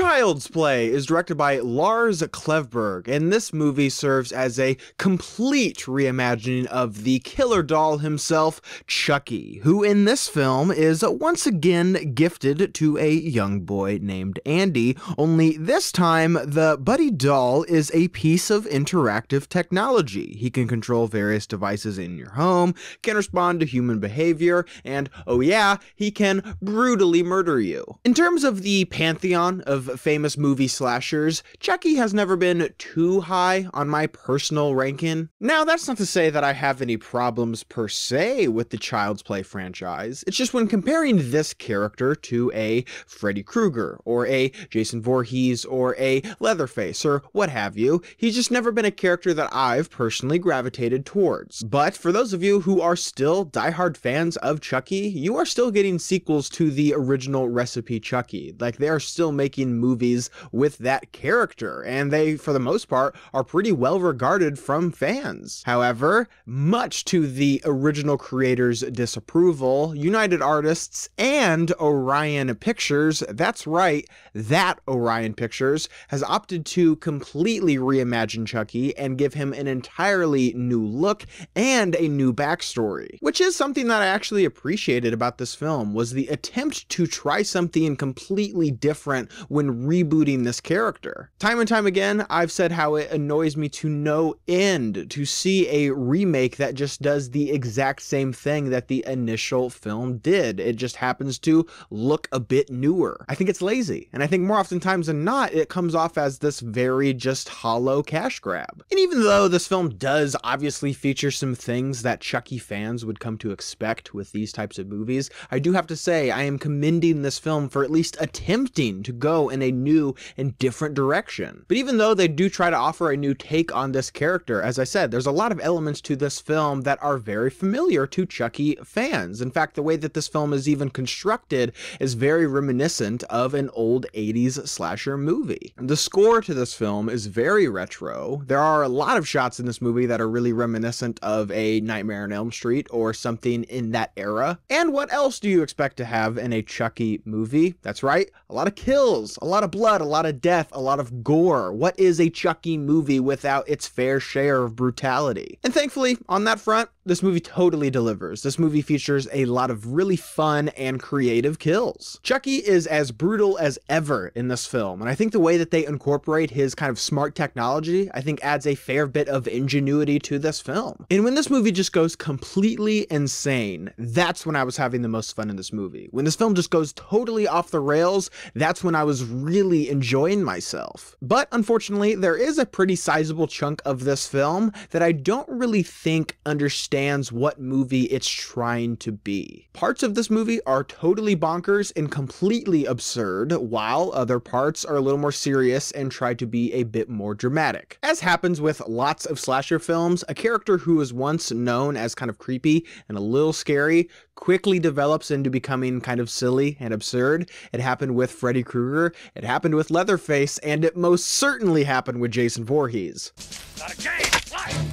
Child's Play is directed by Lars Klevberg, and this movie serves as a complete reimagining of the killer doll himself, Chucky, who in this film is once again gifted to a young boy named Andy, only this time the buddy doll is a piece of interactive technology. He can control various devices in your home, can respond to human behavior, and oh yeah, he can brutally murder you. In terms of the pantheon of famous movie slashers, Chucky has never been too high on my personal ranking. Now, that's not to say that I have any problems per se with the Child's Play franchise. It's just when comparing this character to a Freddy Krueger, or a Jason Voorhees, or a Leatherface, or what have you, he's just never been a character that I've personally gravitated towards. But for those of you who are still diehard fans of Chucky, you are still getting sequels to the original Recipe Chucky. Like, they are still making movies with that character, and they, for the most part, are pretty well regarded from fans. However, much to the original creator's disapproval, United Artists and Orion Pictures, that's right, that Orion Pictures, has opted to completely reimagine Chucky and give him an entirely new look and a new backstory, which is something that I actually appreciated about this film, was the attempt to try something completely different when rebooting this character. Time and time again, I've said how it annoys me to no end to see a remake that just does the exact same thing that the initial film did. It just happens to look a bit newer. I think it's lazy, and I think more oftentimes than not, it comes off as this very just hollow cash grab. And even though this film does obviously feature some things that Chucky fans would come to expect with these types of movies, I do have to say I am commending this film for at least attempting to go in a new and different direction. But even though they do try to offer a new take on this character, as I said, there's a lot of elements to this film that are very familiar to Chucky fans. In fact, the way that this film is even constructed is very reminiscent of an old 80s slasher movie. The score to this film is very retro. There are a lot of shots in this movie that are really reminiscent of a Nightmare on Elm Street or something in that era. And what else do you expect to have in a Chucky movie? That's right, a lot of kills, a lot of blood, a lot of death, a lot of gore. What is a Chucky movie without its fair share of brutality? And thankfully, on that front, this movie totally delivers. This movie features a lot of really fun and creative kills. Chucky is as brutal as ever in this film, and I think the way that they incorporate his kind of smart technology, I think adds a fair bit of ingenuity to this film. And when this movie just goes completely insane, that's when I was having the most fun in this movie. When this film just goes totally off the rails, that's when I was really enjoying myself. But unfortunately, there is a pretty sizable chunk of this film that I don't really think understands what movie it's trying to be. Parts of this movie are totally bonkers and completely absurd, while other parts are a little more serious and try to be a bit more dramatic. As happens with lots of slasher films, a character who was once known as kind of creepy and a little scary quickly develops into becoming kind of silly and absurd. It happened with Freddy Krueger, it happened with Leatherface, and it most certainly happened with Jason Voorhees. Not a game! Fly!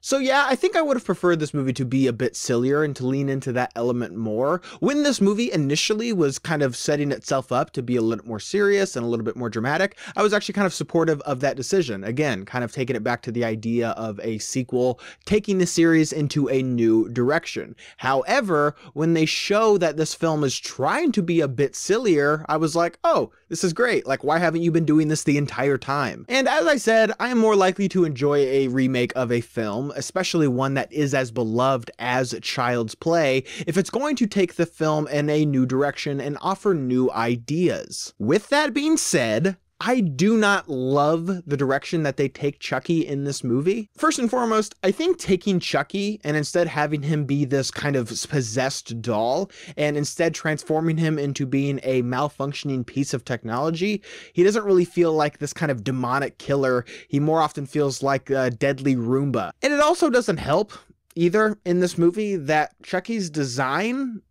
So yeah, I think I would have preferred this movie to be a bit sillier and to lean into that element more. When this movie initially was kind of setting itself up to be a little more serious and a little bit more dramatic, I was actually kind of supportive of that decision. Again, kind of taking it back to the idea of a sequel, taking the series into a new direction. However, when they show that this film is trying to be a bit sillier, I was like, oh, this is great. Like, why haven't you been doing this the entire time? And as I said, I am more likely to enjoy a remake of a film, especially one that is as beloved as Child's Play, if it's going to take the film in a new direction and offer new ideas. With that being said, I do not love the direction that they take Chucky in this movie. First and foremost, I think taking Chucky and instead having him be this kind of possessed doll and instead transforming him into being a malfunctioning piece of technology, he doesn't really feel like this kind of demonic killer. He more often feels like a deadly Roomba. And it also doesn't help either in this movie that Chucky's design,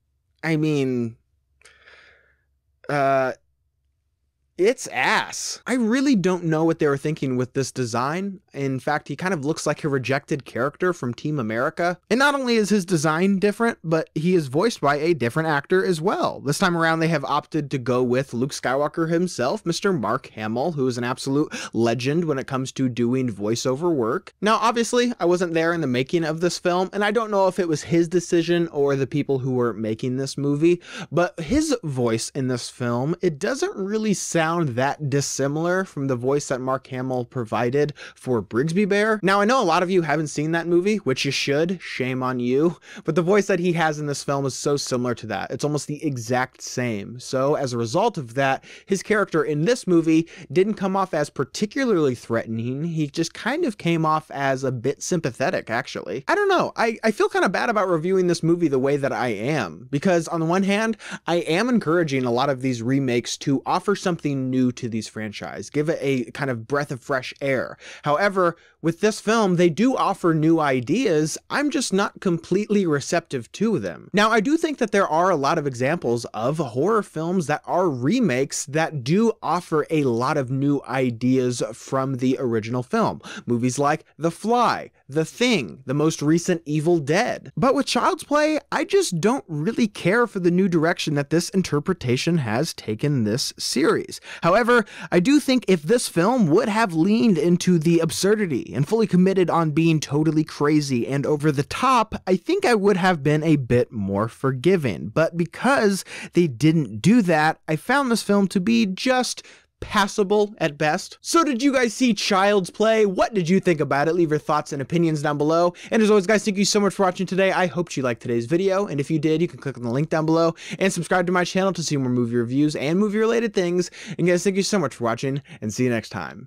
I mean, it's ass. I really don't know what they were thinking with this design. In fact, he kind of looks like a rejected character from Team America. And not only is his design different, but he is voiced by a different actor as well. This time around, they have opted to go with Luke Skywalker himself, Mr. Mark Hamill, who is an absolute legend when it comes to doing voiceover work. Now, obviously, I wasn't there in the making of this film, and I don't know if it was his decision or the people who were making this movie, but his voice in this film, it doesn't really sound that dissimilar from the voice that Mark Hamill provided for Brigsby Bear. Now, I know a lot of you haven't seen that movie, which you should, shame on you, but the voice that he has in this film is so similar to that. It's almost the exact same. So as a result of that, his character in this movie didn't come off as particularly threatening. He just kind of came off as a bit sympathetic, actually. I don't know. I feel kind of bad about reviewing this movie the way that I am, because on the one hand, I am encouraging a lot of these remakes to offer something new to these franchise, give it a kind of breath of fresh air. However, with this film, they do offer new ideas. I'm just not completely receptive to them. Now, I do think that there are a lot of examples of horror films that are remakes that do offer a lot of new ideas from the original film. Movies like The Fly, The Thing, the most recent Evil Dead. But with Child's Play, I just don't really care for the new direction that this interpretation has taken this series. However, I do think if this film would have leaned into the absurdity and fully committed on being totally crazy and over the top, I think I would have been a bit more forgiving. But because they didn't do that, I found this film to be just passable at best. So did you guys see Child's Play? What did you think about it? Leave your thoughts and opinions down below. And as always, guys, thank you so much for watching today. I hope you liked today's video. And if you did, you can click on the link down below and subscribe to my channel to see more movie reviews and movie related things. And guys, thank you so much for watching and see you next time.